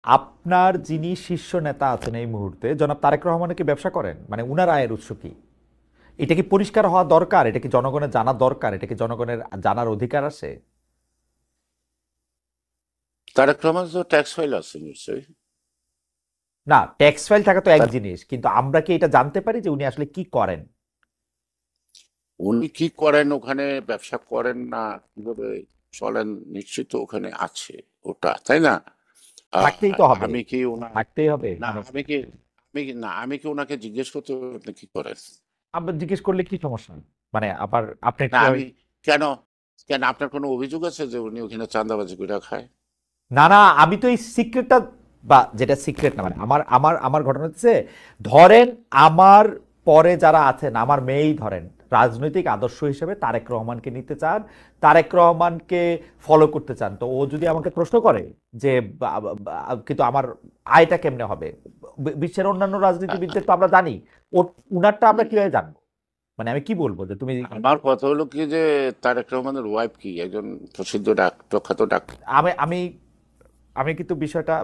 আপনার যিনি শীর্ষ নেতা আছেন এই মুহূর্তে জনাব তারেক রহমানের কি ব্যবসা করেন? মানে উনার আয়ের উৎস কি? এটা কি পরিষ্কার হওয়া দরকার? এটা কি জনগণের জানা দরকার? এটা কি জনগণের জানার অধিকার আছে? তারেক রহমান তো ট্যাক্স ফাইল আছে নিশ্চয়ই। না, ট্যাক্স ফাইল থাকা তো এক তার জিনিস, কিন্তু আমরা কি এটা জানতে পারি যে উনি আসলে কি করেন? উনি কি করেন, ওখানে ব্যবসা করেন না কিভাবে চলেন, নিশ্চিত ওখানে আছে ওটা, তাই না? থাকতেই তো হবে। আমি কি ওনার থাকতেই হবে না মানে। আমি কি ওনাকে জিজ্ঞেস করতে পারবো আপনি কি করেন? আমরা জিজ্ঞেস করলে কি সমস্যা? মানে আবার আপনি না একটু আমি কেন কেন আপনার কোনো অভিযোগ আছে যে উনি ওখানে চাঁদাবাজি করে খায়? না না, আমি তো এই সিক্রেটটা, বা যেটা সিক্রেট না, মানে আমার আমার আমার ঘটনা হচ্ছে, ধরেন আমার পরে যারা আছেন, আমার মেয়েই ধরেন রাজনৈতিক আদর্শ হিসেবে তারেক রহমানকে নিতে চান, তারেক রহমানকে ফলো করতে চান, তো ও যদি আমাকে প্রশ্ন করে যে কিন্তু আমার আয়টা কেমনে হবে, বিশ্বের অন্যান্য রাজনীতিবিদদের তো আমরা জানি, ও উনারটা আমরা কিভাবে জানবো? মানে আমি কি বলবো যে তুমি। আমার কথা হলো কি যে তারেক রহমানের ওয়াইফ কি একজন প্রসিদ্ধ প্রখ্যাত ডাক্তার? আমি আমি আমি কিন্তু বিষয়টা,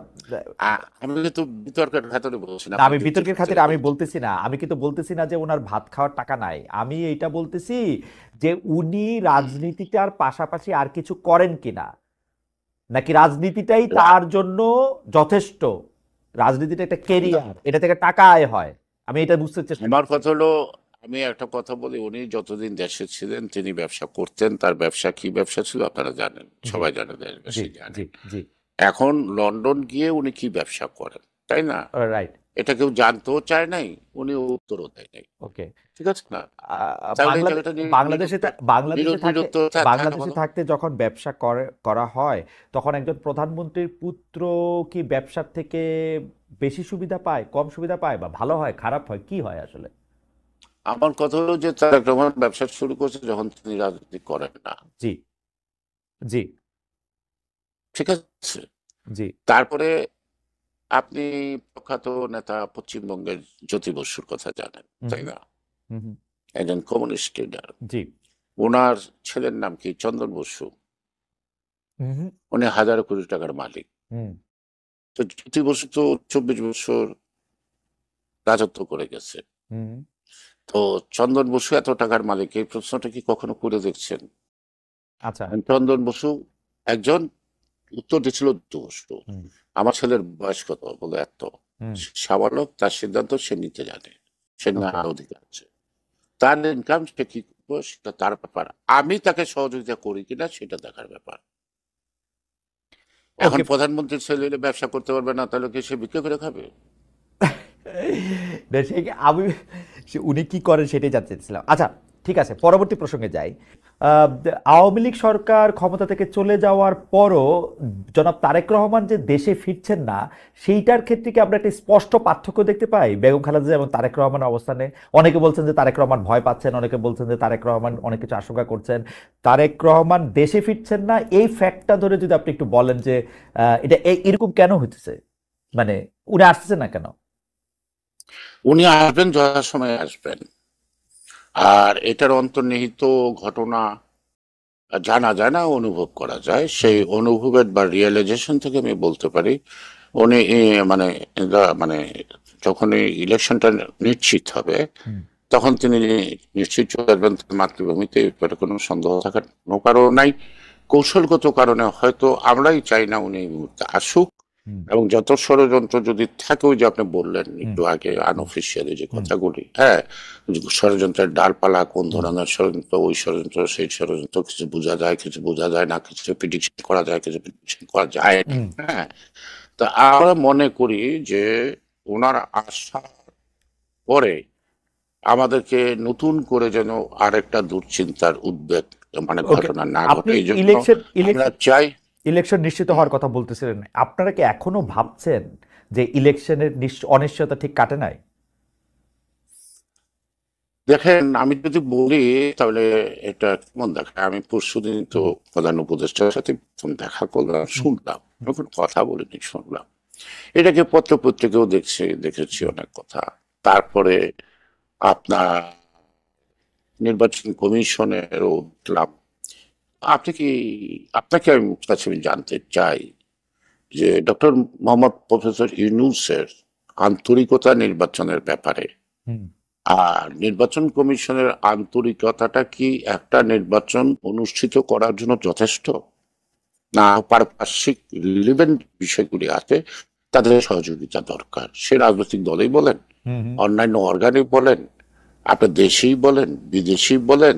আমি কিন্তু বিতর্কের খাতিরে বলছি না, না, আপনি আমি যুক্তির বিতর্কের খাতিরে খাতিরে আমি বলছেন। বলতেছি না, আমি কিন্তু বলতেছি না যে ওনার ভাত খাওয়ার টাকা নাই, আমি এইটা বলতেছি যে উনি রাজনীতিটার পাশাপাশি আর কিছু করেন কিনা, নাকি রাজনীতিটাই রা- তার জন্য যথেষ্ট, রাজনীতিটা একটা কেরিয়ার, এটা থেকে টাকা আয় হয়। আমি এটা বুঝতে চেষ্টা আমার করছি। কথা হলো, আমি একটা কথা বলি, উনি যতদিন দেশে ছিলেন তিনি ব্যবসা করতেন, তার ব্যবসা কি ব্যবসা ছিল আপনারা জানেন, জি সবাই জানে, জি দেশবাসী জানে। জি জি। এখন লন্ডন গিয়ে উনি কি ব্যবসা করেন, তাই না? রাইট। এটা কেউ জানতেও চায় নাই, উনি উত্তরও দেয় নাই। ওকে। ঠিক আছে না? তাহলে এই জায়গাটা বাংলাদেশে বাংলাদেশে বিরোধ থাকে, বিরোধ তো থাকে না বাংলাদেশে বলো। থাকতে যখন ব্যবসা করা হয়, তখন একজন প্রধানমন্ত্রীর পুত্র কি ব্যবসার থেকে বেশি সুবিধা পায়, কম সুবিধা পায়, বা ভালো হয়, খারাপ হয়, কি হয় আসলে? আমার কথা হলো যে তারেক রহমান ব্যবসা শুরু করছে যখন তিনি রাজনীতি করেন না। জি জি ঠিক আছে। জি। তারপরে আপনি প্রখ্যাত নেতা পশ্চিমবঙ্গের জ্যোতি বসুর কথা জানেন, হুম তাই হুম না? হুম হুম, একজন কমিউনিস্ট লিডার। জি। ওনার ছেলের নাম কি? চন্দন বসু। হুম হুম উনি হাজারো কোটি টাকার মালিক। হুম, তো জ্যোতি বসু তো 24 বছর রাজত্ব করে গেছে। হুম। তো চন্দন বসু এত টাকার মালিক, এই প্রশ্নটা কি কখনো করে দেখছেন? আচ্ছা। চন্দন বসু একজন, উত্তর দিচ্ছিল জ্যোতি বসু, হুম আমার ছেলের বয়স কত, বলে এত। হুম। সাবালক, তার সিদ্ধান্ত সে নিতে জানে, সে ওকে। নেওয়ার অধিকার আছে। তার ইনকাম সে কি করবো সেটা তার ব্যাপার, আমি তাকে সহযোগিতা করি কিনা সেটা দেখার ব্যাপার। এখন ওকে। প্রধানমন্ত্রীর ছেলে হলে ব্যবসা করতে পারবে না, তাহলে কি সে ভিক্ষা করে খাবে? না, আমি উনি কি করেন সেটাই জানতে চাচ্ছিলাম। আচ্ছা, ঠিক আছে, পরবর্তী প্রসঙ্গে যাই। আহ, আওয়ামী লীগ সরকার ক্ষমতা থেকে চলে যাওয়ার পরও জনাব তারেক রহমান যে দেশে ফিরছেন না, সেইটার ক্ষেত্রে কি আমরা একটা স্পষ্ট পার্থক্য দেখতে পাই বেগম খালেদা জিয়া এবং তারেক রহমানের অবস্থানে? অনেকে বলছেন যে তারেক রহমান ভয় পাচ্ছেন, অনেকে বলছেন যে তারেক রহমান অনেক কিছু আশঙ্কা করছেন। তারেক রহমান দেশে ফিরছেন না, এই ফ্যাক্টটা ধরে যদি আপনি একটু বলেন যে এটা এরকম কেন হইতেছে, মানে উনি আসতেছেন না কেন? উনি আসবেন, যথাসময়ে আসবেন। আর এটার অন্তর্নিহিত ঘটনা জানা যায় না, অনুভব করা যায়। সেই হুম অনুভবের বা রিয়েলাইজেশন থেকে আমি বলতে পারি উনি মানে মানে যখন এই ইলেকশনটা নিশ্চিত হবে হুম। তখন তিনি নিশ্চিত চলে আসবেন তার মাতৃভূমিতে, এ ব্যাপারে কোনো সন্দেহ থাকার কোনো কারণ নাই। কৌশলগত কারণে হয়তো আমরাই চাই না উনি এই মুহূর্তে আসুক, হুম এবং যত ষড়যন্ত্র যদি থাকে, ওই যে আপনি বললেন হুম একটু আগে হুম আনঅফিসিয়ালি যে হুম। কথাগুলি, হ্যাঁ, ষড়যন্ত্রের ডালপালা কোন হুম ধরনের ষড়যন্ত্র, ওই ষড়যন্ত্র সেই ষড়যন্ত্র, কিছু বোঝা যায়, কিছু বোঝা যায় না, কিছু প্রিডিকশন করা যায়, কিছু প্রিডিকশন করা যায় না। হুম। হ্যাঁ, তা আমরা মনে করি যে ওনার আসার পরে আমাদেরকে নতুন করে যেন আরেকটা দুশ্চিন্তার উদ্বেগ, মানে ওকে। ঘটনা না ঘটে, আপনি এই জন্য ইলেকশন আমরা ইলেকশন চাই। ইলেকশন নিশ্চিত হওয়ার কথা বলতেছিলেন, আপনারা কি এখনো ভাবছেন যে ইলেকশনের অনিশ্চয়তা ঠিক কাটে নাই? দেখেন, আমি যদি বলি তাহলে এটা কেমন দেখায়। আমি পরশুদিন তো হুম প্রধান উপদেষ্টার সাথে প্রথম দেখা করলাম, হুম শুনলাম, হুম আমি কোনো কথা বলিনি, শুনলাম। এটাকে পত্র পত্রিকাও দেখেছি অনেক কথা। তারপরে আপনার নির্বাচন কমিশনেরও দেখলাম। আপনি কি আপনাকে আমি কাছে আমি জানতে চাই যে ডক্টর মোহাম্মদ প্রফেসর ইউনূসের আন্তরিকতা নির্বাচনের ব্যাপারে, হুম। আর নির্বাচন কমিশনের আন্তরিকতাটা কি একটা নির্বাচন অনুষ্ঠিত করার জন্য যথেষ্ট, না পারিপার্শ্বিক রিলেভেন্ট বিষয়গুলি আছে তাদের সহযোগিতা দরকার? সে রাজনৈতিক দলেই বলেন, হুম, হুম। অন্যান্য অর্গানে বলেন, আপনার দেশেই বলেন, বিদেশি বলেন,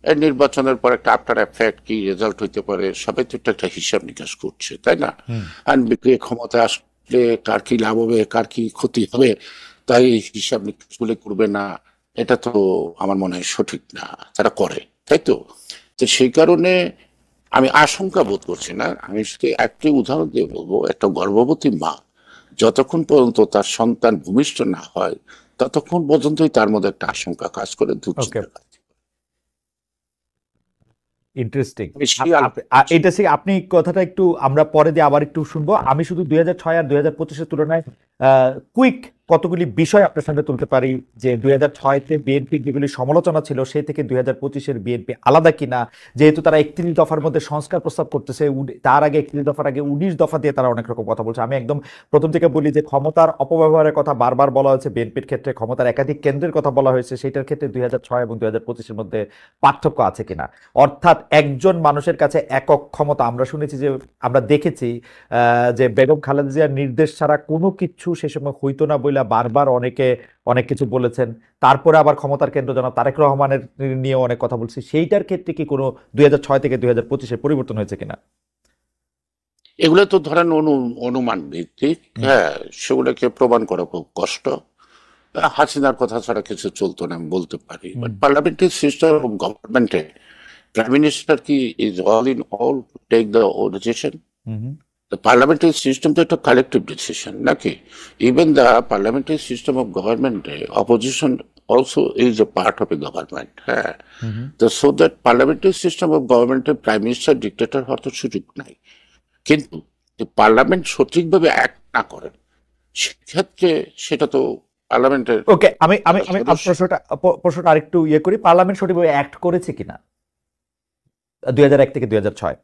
এই নির্বাচনের পর একটা আফটার এফেক্ট কি রেজাল্ট হইতে পারে, সবাই তো একটা হিসাব নিকাশ করছে, তাই না? হুম। আর ক্ষমতা আসলে কার কি লাভ হবে, কার কি ক্ষতি হবে, তাই হিসাব নিকাশ গুলো করবে না, এটা তো আমার মনে হয় সঠিক না। তারা করে, তাই তো? তো সেই কারণে আমি আশঙ্কা বোধ করছি না। আমি শুধু একটি উদাহরণ দিয়ে বলবো, একটা গর্ভবতী মা যতক্ষণ পর্যন্ত তার সন্তান ভূমিষ্ঠ না হয় ততক্ষণ পর্যন্তই তার মধ্যে একটা আশঙ্কা কাজ করে, ওকে, দুশ্চিন্তা কাজ করে। ইন্টারেস্টিং। আমি সেই এটা থেকে আপনি কথাটা একটু আমরা পরে দিয়ে আবার একটু শুনবো। আমি শুধু 2006 আর 2025-এর তুলনায় কুইক কতগুলি বিষয় আপনার সামনে তুলতে পারি, যে 2006-তে বিএনপির যেগুলি সমালোচনা ছিল সেই থেকে 2025-এর বিএনপি আলাদা কিনা, যেহেতু তারা 31 দফার মধ্যে সংস্কার প্রস্তাব করতেছে, তার আগে 31 দফার আগে 19 দফা দিয়ে তারা অনেক রকম কথা বলছে। আমি একদম প্রথম থেকে বলি যে ক্ষমতার অপব্যবহারের কথা বারবার বলা হয়েছে, বিএনপির ক্ষেত্রে ক্ষমতার একাধিক কেন্দ্রের কথা বলা হয়েছে, সেটার ক্ষেত্রে 2006 এবং 2025-এর মধ্যে পার্থক্য আছে কিনা। অর্থাৎ একজন মানুষের কাছে একক ক্ষমতা, আমরা শুনেছি যে, আমরা দেখেছি যে বেগম খালেদা জিয়ার নির্দেশ ছাড়া কোনো কিছু সে সময় হইতো না বইলা বারবার অনেকে অনেক কিছু বলেছেন। তারপরে আবার ক্ষমতার কেন্দ্র জনাব তারেক রহমানের নিয়ে অনেক কথা বলছি, সেইটার ক্ষেত্রে কি কোনো 2006 থেকে 2025-এ পরিবর্তন হয়েছে কিনা? এগুলো তো ধরেন অনুমান ভিত্তিক, হ্যাঁ, সেগুলোকে প্রমাণ করা খুব কষ্ট। হাসিনার কথা ছাড়া কিছু চলতো না আমি বলতে পারি, বাট পার্লামেন্টারি সিস্টেম এবং গভর্নমেন্টে প্রাইম মিনিস্টার কি is all in all to take the decision? The parliamentary system তো একটা collective decision নাকি? Even the parliamentary system of government, opposition also is a part of a government. হ্যাঁ, তো so that parliamentary system of government prime minister dictator হওয়ার তো সুযোগ নাই। কিন্তু পার্লামেন্ট সঠিকভাবে অ্যাক্ট না করেন সেক্ষেত্রে সেটা তো পার্লামেন্টের ওকে, আমি আমি আমি সদস্য। প্রশ্নটা আরেকটু ইয়ে করি, পার্লামেন্ট সঠিকভাবে অ্যাক্ট করেছে কিনা 2001 থেকে 2006?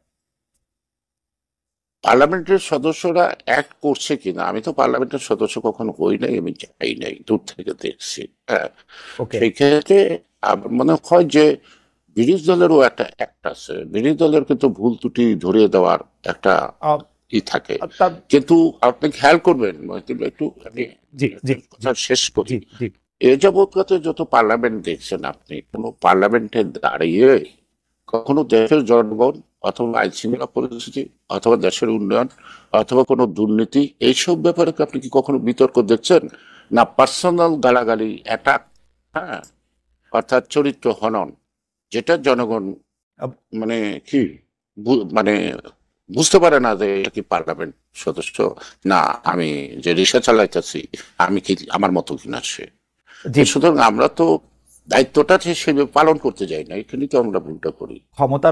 পার্লামেন্টের সদস্যরা অ্যাক্ট করছে কিনা, আমি তো পার্লামেন্টের সদস্য কখনো হই নাই, আমি যাই নাই, দূর থেকে দেখছি। হ্যাঁ, ওকে। সেই ক্ষেত্রে আমার মনে হয় যে বিরোধী দলেরও একটা অ্যাক্ট আছে, বিরোধী দলের কিন্তু ভুল ত্রুটি ধরিয়ে দেওয়ার একটা ই থাকে। কিন্তু আপনি খেয়াল করবেন মহিউদ্দিন ভাই, একটু আমি জি জি কথা শেষ করি। জি জি। এ যাবৎকাতে যত পার্লামেন্ট দেখছেন আপনি, কোন পার্লামেন্টে দাঁড়িয়ে কখনো দেশের জনগণ অথবা আইন শৃঙ্খলা পরিস্থিতি অথবা দেশের উন্নয়ন অথবা কোনো দুর্নীতি এইসব ব্যাপারে কি আপনি কি কখনো বিতর্ক দেখছেন? না পার্সোনাল গালাগালি, অ্যাটাক, হ্যাঁ, অর্থাৎ চরিত্র হনন, যেটা জনগণ মানে কি মানে বুঝতে পারে না যে এটা কি পার্লামেন্ট সদস্য, না আমি যে রিক্সা চালাইতেছি আমি কি আমার মতো কিনা সে। সুতরাং আমরা তো দায়িত্বটা সেভাবে পালন করতে যাই না, এখানে তো আমরা ভুলটা করি। ক্ষমতার